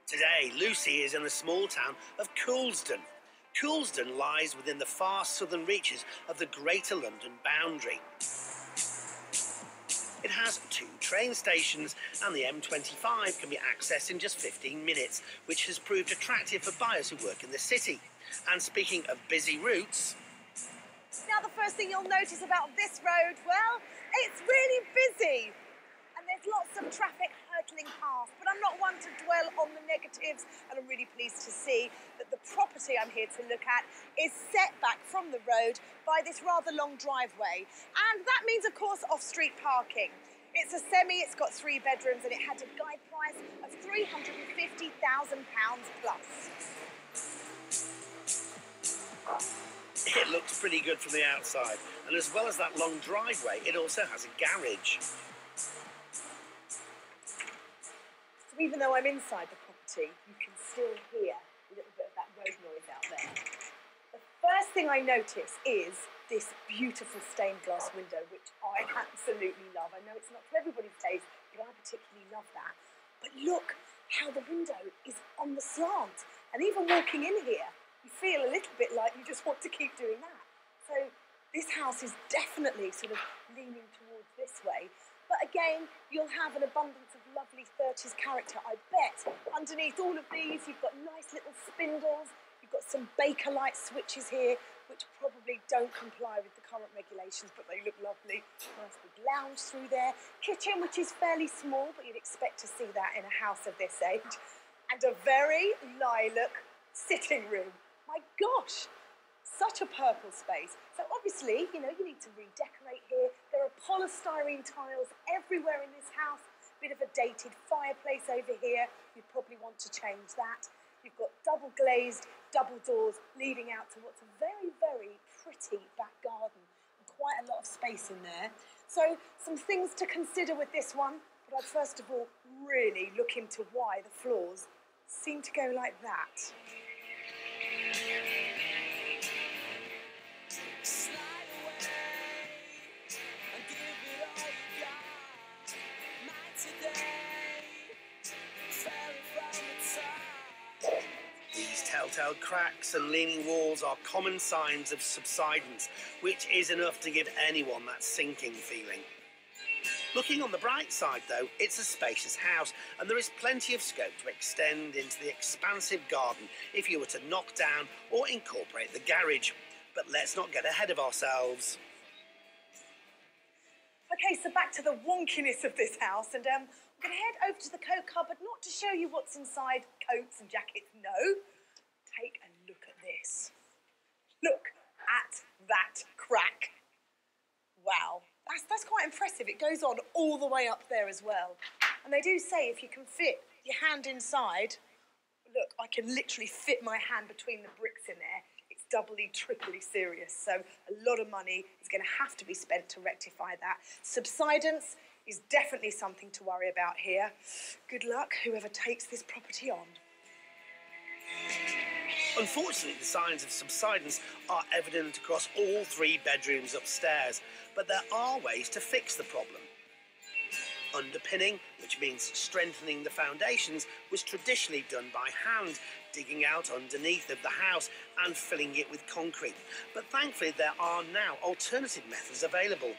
Today, Lucy is in the small town of Coulsdon. Coulsdon lies within the far southern reaches of the Greater London boundary. It has 2 train stations and the M25 can be accessed in just 15 minutes, which has proved attractive for buyers who work in the city. And speaking of busy routes... Now the first thing you'll notice about this road, well, it's really busy. And there's lots of traffic hurtling past, but I'm not one to dwell on the negatives, and I'm really pleased to see that the property I'm here to look at is set back from the road by this rather long driveway. And that means, of course, off-street parking. It's a semi, it's got 3 bedrooms, and it had a guide price of £350,000 plus. It looks pretty good from the outside, and as well as that long driveway, it also has a garage. So even though I'm inside the property, you can still hear a little bit of that road noise out there. The first thing I notice is this beautiful stained glass window, which I absolutely love. I know it's not for everybody's taste, but I particularly love that. But look how the window is on the slant. And even walking in here, you feel a little bit like you just want to keep doing that. So this house is definitely sort of leaning towards this way. But again, you'll have an abundance of lovely 30s character, I bet. Underneath all of these, you've got nice little spindles. You've got some Bakelite switches here, which probably don't comply with the current regulations, but they look lovely. Nice big lounge through there. Kitchen, which is fairly small, but you'd expect to see that in a house of this age. And a very lilac sitting room. My gosh, such a purple space. So obviously, you need to redecorate here. There are polystyrene tiles everywhere in this house. Bit of a dated fireplace over here. You probably want to change that. You've got double glazed, double doors leading out to what's a very, very pretty back garden and quite a lot of space in there. So some things to consider with this one, but I'd first of all really look into why the floors seem to go like that. These telltale cracks and leaning walls are common signs of subsidence, which is enough to give anyone that sinking feeling. Looking on the bright side, though, it's a spacious house, and there is plenty of scope to extend into the expansive garden if you were to knock down or incorporate the garage. But let's not get ahead of ourselves. Okay, so back to the wonkiness of this house, and I'm going to head over to the coat cupboard, not to show you what's inside coats and jackets, no. Take a look at this. Look at that crack. Wow, that's quite impressive. It goes on all the way up there as well. And they do say if you can fit your hand inside, look, I can literally fit my hand between the bricks in there. It's doubly, triply serious. So a lot of money is going to have to be spent to rectify that. Subsidence is definitely something to worry about here. Good luck, whoever takes this property on. Unfortunately, the signs of subsidence are evident across all 3 bedrooms upstairs, but there are ways to fix the problem. Underpinning, which means strengthening the foundations, was traditionally done by hand, digging out underneath of the house and filling it with concrete. But thankfully, there are now alternative methods available.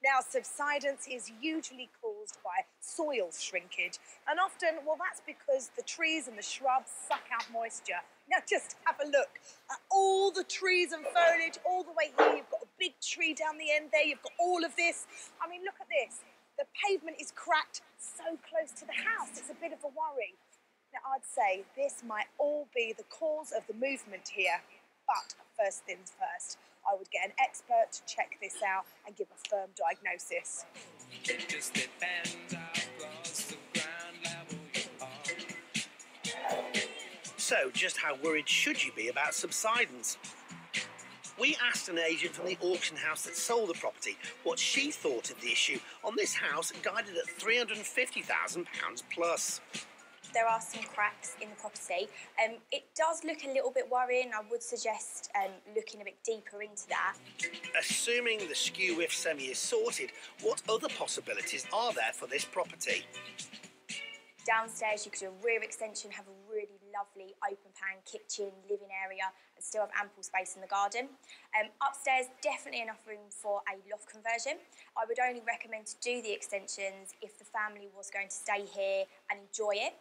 Now, subsidence is usually caused by soil shrinkage, and often, well, that's because the trees and the shrubs suck out moisture. Now, just have a look at all the trees and foliage all the way here. You've got a big tree down the end there. You've got all of this. I mean, look at this. The pavement is cracked so close to the house. It's a bit of a worry. Now, I'd say this might all be the cause of the movement here, but first things first. I would get an expert to check this out and give a firm diagnosis. It just depends how close to ground level you are. So, just how worried should you be about subsidence? We asked an agent from the auction house that sold the property what she thought of the issue on this house, guided at £350,000 plus. there are some cracks in the property. It does look a little bit worrying. I would suggest looking a bit deeper into that. Assuming the skew with semi is sorted, what other possibilities are there for this property? Downstairs, you could do a rear extension, have a really lovely open plan kitchen, living area, and still have ample space in the garden. Upstairs, definitely enough room for a loft conversion. I would only recommend to do the extensions if the family was going to stay here and enjoy it.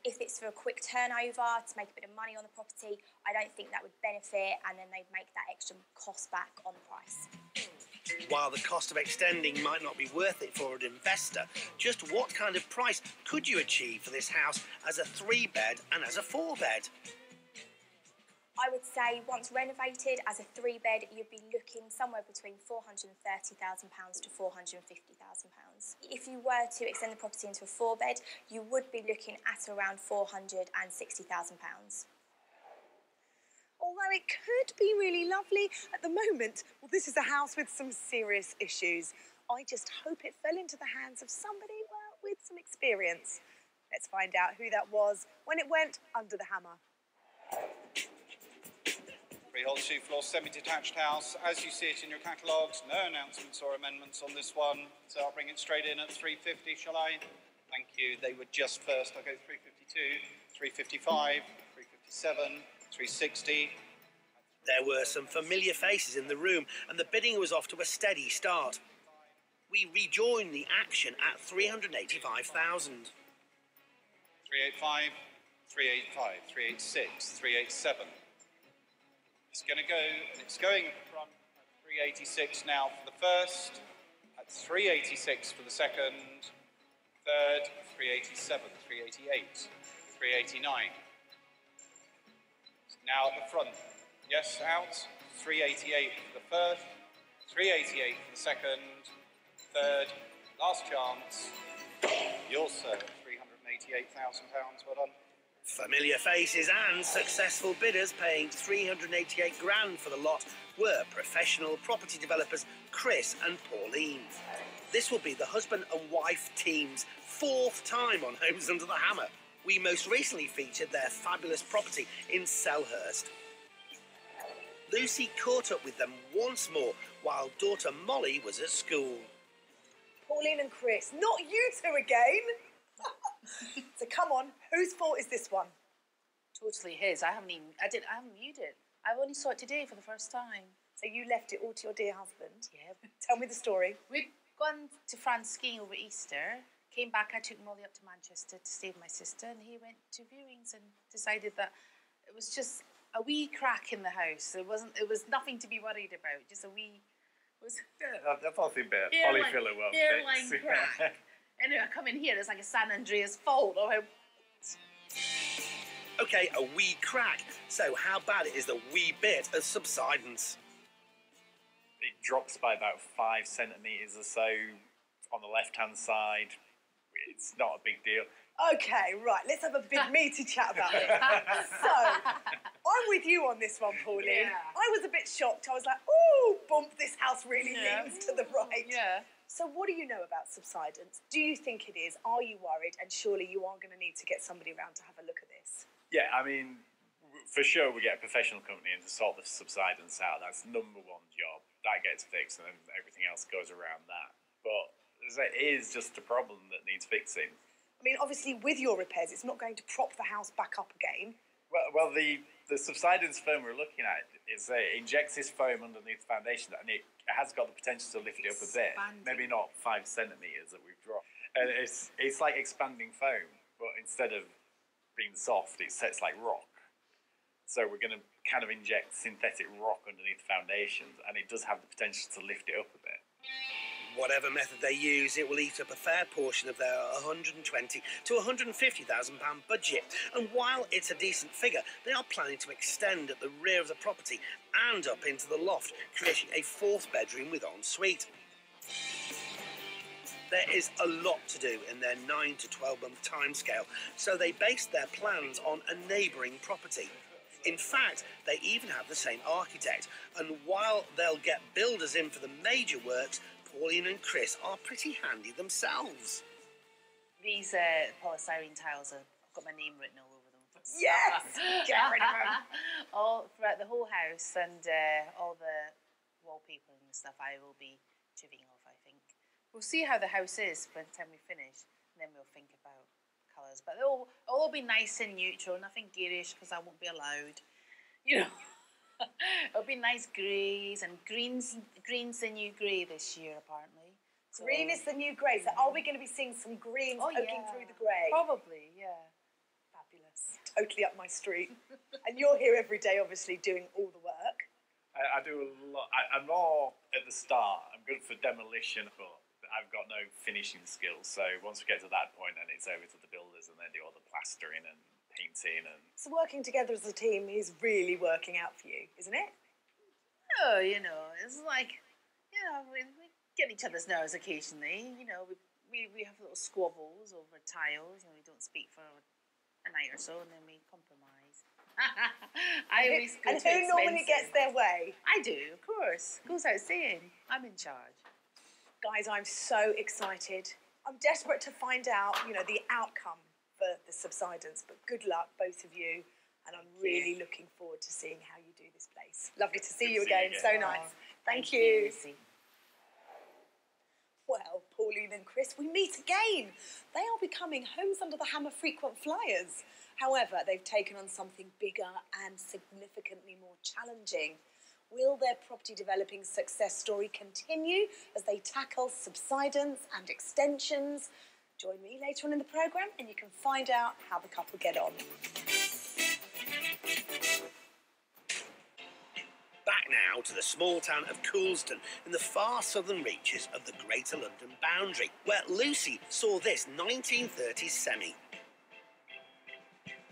If it's for a quick turnover to make a bit of money on the property, I don't think that would benefit, and then they'd make that extra cost back on the price. While the cost of extending might not be worth it for an investor, just what kind of price could you achieve for this house as a 3-bed and as a 4-bed? I would say once renovated as a 3-bed, you'd be looking somewhere between £430,000 to £450,000. If you were to extend the property into a 4-bed, you would be looking at around £460,000. Although it could be really lovely at the moment, well, this is a house with some serious issues. I just hope it fell into the hands of somebody, well, with some experience. Let's find out who that was when it went under the hammer. Freehold 2-floor semi-detached house. As you see it in your catalogues, no announcements or amendments on this one. So I'll bring it straight in at 350, shall I? Thank you. They were just first. I'll go 352, 355, 357, 360. There were some familiar faces in the room, and the bidding was off to a steady start. We rejoined the action at 385,000. 385, 385, 386, 387. It's going to go, and it's going at the front at 386 now for the first, at 386 for the second, third, 387, 388, 389. Now at the front, yes, out, 388 for the first, 388 for the second, third, last chance, yours sir, £388,000, well done. Familiar faces and successful bidders paying 388 grand for the lot were professional property developers Chris and Pauline. This will be the husband and wife team's 4th time on Homes Under the Hammer. We most recently featured their fabulous property in Selhurst. Lucy caught up with them once more while daughter Molly was at school. Pauline and Chris, not you two again! So come on, whose fault is this one? Totally his. I haven't viewed it. I only saw it today for the first time. So you left it all to your dear husband? Yeah. Tell me the story. We'd gone to France skiing over Easter. Came back, I took Molly up to Manchester to stay with my sister, and he went to viewings and decided that it was just a wee crack in the house. It was nothing to be worried about, just a wee... That's nothing bad. Polyfiller won't hairline crack. Anyway, I come in here, it's like a San Andreas fault. Oh, OK, a wee crack. So how bad is the wee bit of subsidence? It drops by about 5 centimetres or so on the left-hand side. It's not a big deal. OK, right, let's have a big meaty chat about it. So, I'm with you on this one, Pauline. Yeah. I was a bit shocked. I was like, ooh, bump, this house really leans to the right. Yeah. So what do you know about subsidence? Do you think it is? Are you worried? And surely you are going to need to get somebody around to have a look at this. Yeah, I mean, for sure we get a professional company in to sort the subsidence out. That's number one job. That gets fixed and then everything else goes around that. But it is just a problem that needs fixing. I mean, obviously, with your repairs, it's not going to prop the house back up again. Well, the subsidence foam we're looking at is it injects this foam underneath the foundation, and it has got the potential to lift it up a bit. Maybe not 5 centimetres that we've dropped. And it's like expanding foam, but instead of being soft, it sets like rock. So we're going to kind of inject synthetic rock underneath the foundations, and it does have the potential to lift it up a bit. Whatever method they use, it will eat up a fair portion of their £120,000 to £150,000 budget. And while it's a decent figure, they are planning to extend at the rear of the property and up into the loft, creating a 4th bedroom with ensuite. There is a lot to do in their 9 to 12 month timescale, so they based their plans on a neighbouring property. In fact, they even have the same architect, and while they'll get builders in for the major works, Pauline and Chris are pretty handy themselves. These polystyrene tiles are got my name written all over them. Yes! Get rid of them. All throughout the whole house and all the wallpaper and stuff I will be chipping off, I think. We'll see how the house is by the time we finish, and then we'll think about colours. But it'll all be nice and neutral, nothing garish because I won't be allowed. You know, it'll be nice greys and greens. Green's the new grey this year, apparently. So, Green is the new grey. So are we going to be seeing some greens poking through the grey? Probably, yeah. Fabulous. Totally up my street. And you're here every day, obviously, doing all the work. I do a lot. I'm more at the start. I'm good for demolition, but I've got no finishing skills. So once we get to that point, then it's over to the builders and they do all the plastering and painting. And So working together as a team is really working out for you, isn't it? Oh, you know, it's like, you know, we get each other's nerves occasionally. You know, we have little squabbles over tiles. You know, we don't speak for a night or so, and then we compromise. I always go And to who normally expensive. gets their way? I do, of course. Goes out saying, I'm in charge. Guys, I'm so excited. I'm desperate to find out, you know, the outcome for the subsidence. But good luck, both of you. And I'm really looking forward to seeing how you do this place. Lovely to see you again. So nice. Thank you. Lucy. Well, Pauline and Chris, we meet again. They are becoming Homes Under the Hammer frequent flyers. However, they've taken on something bigger and significantly more challenging. Will their property developing success story continue as they tackle subsidence and extensions? Join me later on in the programme and you can find out how the couple get on. Back now to the small town of Coulsdon in the far southern reaches of the Greater London boundary, where Lucy saw this 1930s semi.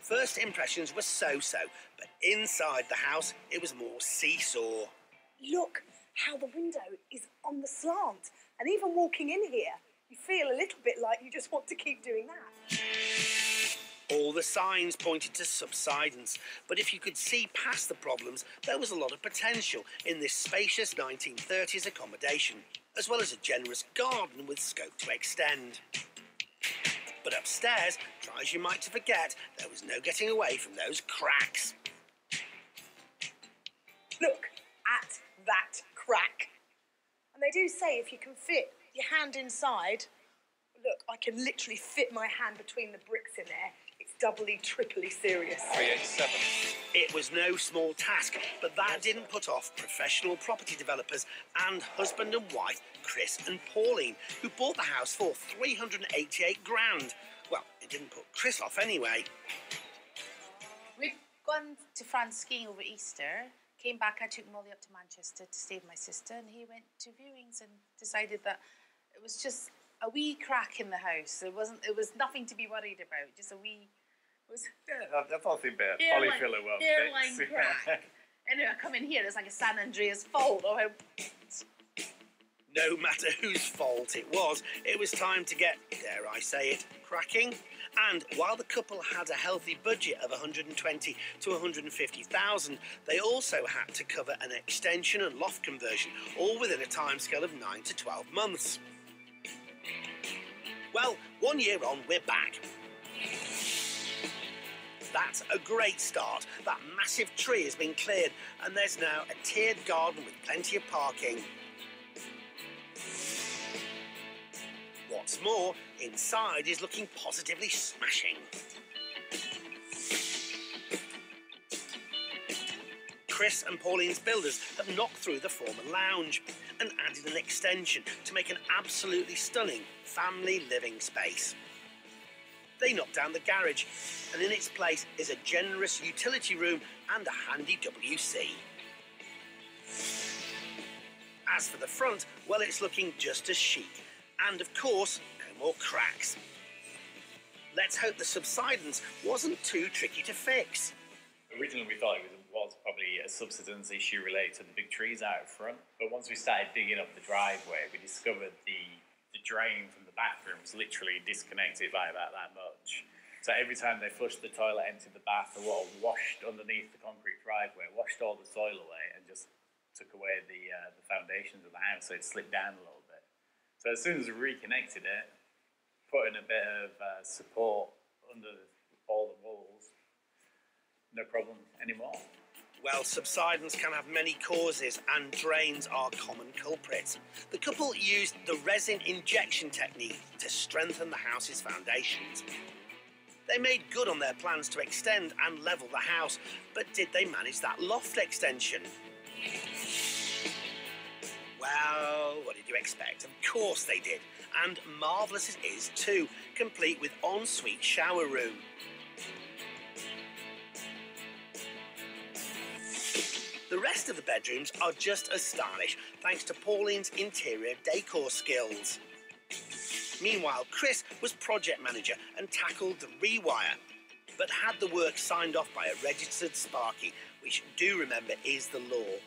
First impressions were so-so, but inside the house it was more seesaw. Look how the window is on the slant. And even walking in here, you feel a little bit like you just want to keep doing that. All the signs pointed to subsidence, but if you could see past the problems, there was a lot of potential in this spacious 1930s accommodation, as well as a generous garden with scope to extend. But upstairs, try as you might to forget, there was no getting away from those cracks. Look at that crack. And they do say if you can fit your hand inside, look, I can literally fit my hand between the bricks in there. It's doubly, triply serious. 387. It was no small task, but that didn't put off professional property developers and husband and wife, Chris and Pauline, who bought the house for 388 grand. Well, it didn't put Chris off anyway. We'd gone to France skiing over Easter. Came back, I took Molly up to Manchester to stay with my sister, and he went to viewings and decided that it was just a wee crack in the house. It was nothing to be worried about, just a wee... that's nothing bad. Hairline- Polyfiller won't hairline fix. crack. Anyway, I come in here, it's like a San Andreas fault. Oh, No matter whose fault it was time to get, dare I say it, cracking. And while the couple had a healthy budget of 120 to 150,000, they also had to cover an extension and loft conversion, all within a timescale of 9 to 12 months. Well, 1 year on, we're back. That's a great start. That massive tree has been cleared, and there's now a tiered garden with plenty of parking. What's more, inside is looking positively smashing. Chris and Pauline's builders have knocked through the former lounge and added an extension to make an absolutely stunning family living space. They knocked down the garage, and in its place is a generous utility room and a handy WC. As for the front, well, it's looking just as chic. And of course, no more cracks. Let's hope the subsidence wasn't too tricky to fix. Originally we thought it was probably a subsidence issue related to the big trees out front, but once we started digging up the driveway, we discovered the drain from the bathroom was literally disconnected by about that much. So every time they flushed the toilet, emptied the bath, the water washed underneath the concrete driveway, washed all the soil away, and just took away the foundations of the house, so it slipped down a little bit. So as soon as we reconnected it, put in a bit of support under all the walls, no problem anymore. Well, subsidence can have many causes and drains are common culprits. The couple used the resin injection technique to strengthen the house's foundations. They made good on their plans to extend and level the house, but did they manage that loft extension? Well, what did you expect? Of course they did, and marvellous it is too, complete with ensuite shower room. The rest of the bedrooms are just as stylish, thanks to Pauline's interior decor skills. Meanwhile, Chris was project manager and tackled the rewire, but had the work signed off by a registered Sparky, which, do remember, is the law.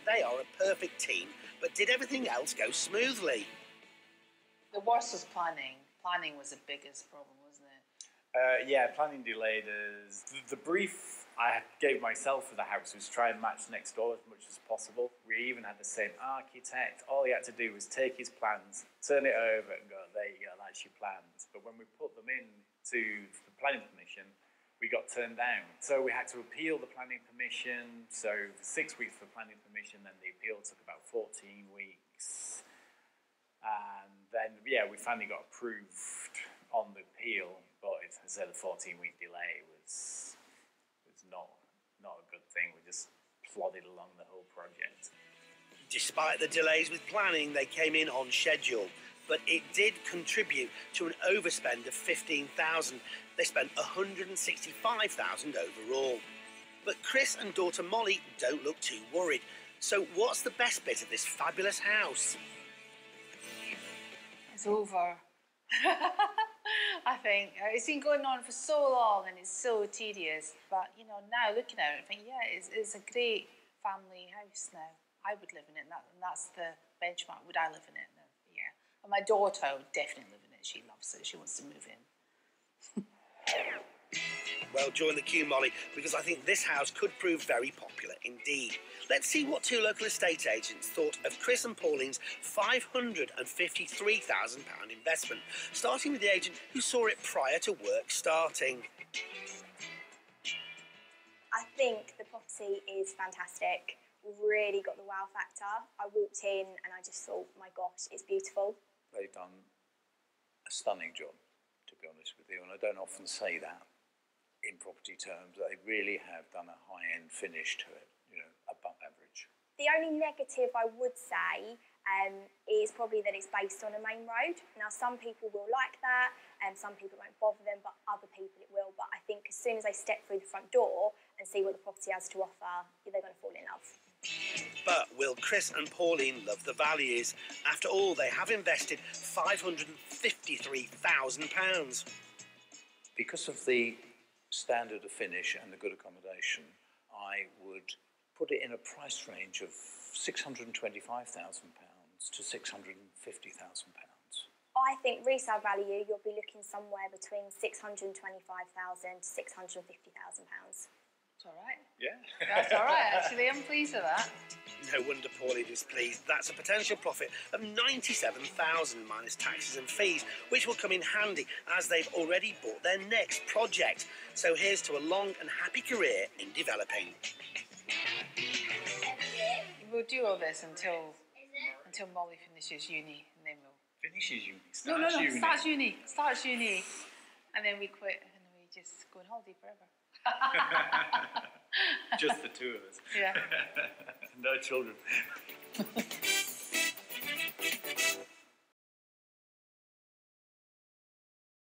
They are a perfect team, but did everything else go smoothly? The worst was planning. Planning was the biggest problem, wasn't it? Yeah, planning delayed us. The brief I gave myself for the house was try and match next door as much as possible. We even had the same architect. All he had to do was take his plans, turn it over and go, there you go, that's your plans. But when we put them in to the planning permission, we got turned down. So we had to appeal the planning permission. So 6 weeks for planning permission, then the appeal took about 14 weeks. And then, yeah, we finally got approved on the appeal, but as I said, the 14-week delay was not a good thing. We just plodded along the whole project. Despite the delays with planning, they came in on schedule, but it did contribute to an overspend of $15,000. They spent $165,000 overall. But Chris and daughter Molly don't look too worried. So what's the best bit of this fabulous house? It's over. I think it's been going on for so long and it's so tedious. But you know, now looking at it, I think it's a great family house now. I would live in it, and that's the benchmark. Would I live in it? No, yeah. And my daughter would definitely live in it. She loves it. She wants to move in. Well, join the queue, Molly, because I think this house could prove very popular indeed. Let's see what two local estate agents thought of Chris and Pauline's £553,000 investment, starting with the agent who saw it prior to work starting. I think the property is fantastic. Really got the wow factor. I walked in and I just thought, my gosh, it's beautiful. They've done a stunning job, to be honest with you, and I don't often say that in property terms. They really have done a high-end finish to it, you know, above average. The only negative I would say is probably that it's based on a main road. Now, some people will like that, and some people won't bother them, but other people it will. But I think as soon as they step through the front door and see what the property has to offer, they're going to fall in love. But will Chris and Pauline love the values? After all, they have invested £553,000. Because of the standard of finish and the good accommodation, I would put it in a price range of £625,000 to £650,000. I think resale value, you'll be looking somewhere between £625,000 to £650,000. It's all right. Yeah. That's all right, actually. I'm pleased with that. No wonder Pauline is pleased. That's a potential profit of £97,000 minus taxes and fees, which will come in handy as they've already bought their next project. So here's to a long and happy career in developing. We'll do all this until Molly finishes uni, and then we'll... Finishes uni. No. Starts uni. And then we quit and we just go on holiday forever. Just the two of us. Yeah. No children.